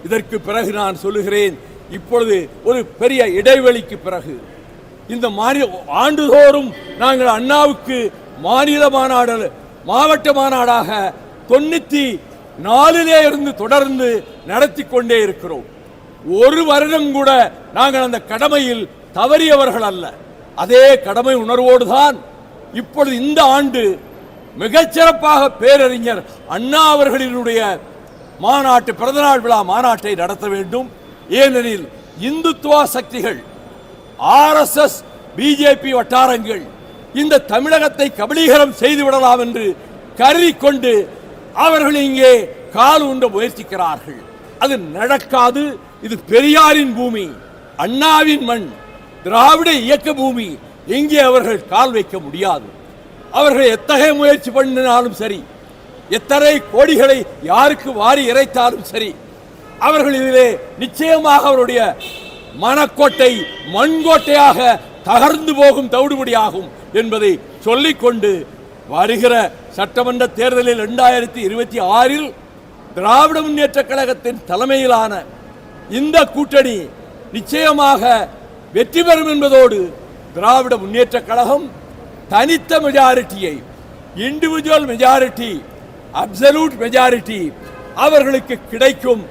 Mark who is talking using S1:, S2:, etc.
S1: இதற்கு பிறகு நான் சொல்லுகிறேன், இப்பொழுது ஒரு பெரிய இடைவெளிக்கு பிறகு இந்த ஆண்டுதோறும் நாங்கள் அண்ணாவுக்கு மாநில மாநாடு மாவட்ட மாநாடாக 94 இருந்து தொடர்ந்து நடத்தி கொண்டே இருக்கிறோம். ஒரு வருடம் கூட நாங்கள் அந்த கடமையில் தவறியவர்கள் அல்ல. அதே கடமை உணர்வோடு தான் இப்பொழுது இந்த ஆண்டு மிகச்சிறப்பாக பேரறிஞர் அண்ணா அவர்களினுடைய மாநாட்டு பிறந்தநாள் விழா மாநாட்டை நடத்த வேண்டும். ஏனெனில் இந்துத்துவ சக்திகள், RSS, பிஜேபி வட்டாரங்கள் இந்த தமிழகத்தை கபலீகரம் செய்துவிடலாம் என்று கருதி கொண்டு அவர்கள் இங்கே கால் ஊன்ற முயற்சிக்கிறார்கள். அது நடக்காது. இது பெரியாரின் பூமி, அண்ணாவின் மண், திராவிட இயக்க பூமி. இங்கே அவர்கள் கால் வைக்க முடியாது. அவர்கள் எத்தகைய முயற்சி பண்ணினாலும் சரி, எத்தனை கோடிகளை யாருக்கு வாரி இறைத்தாலும் சரி, அவர்கள் இதிலே நிச்சயமாக அவருடைய மனக்கோட்டை மண்கோட்டையாக தகர்ந்து போகும், தவிடுபடியாகும் என்பதை சொல்லிக்கொண்டு வருகிற சட்டமன்ற தேர்தலில் 2026 திராவிட முன்னேற்ற கழகத்தின் தலைமையிலான இந்த கூட்டணி நிச்சயமாக வெற்றி பெறும் என்பதோடு திராவிட முன்னேற்ற கழகம் தனித்த மெஜாரிட்டியை, இண்டிவிஜுவல் மெஜாரிட்டி, அப்சல்யூட் மெஜாரிட்டி அவர்களுக்கு கிடைக்கும்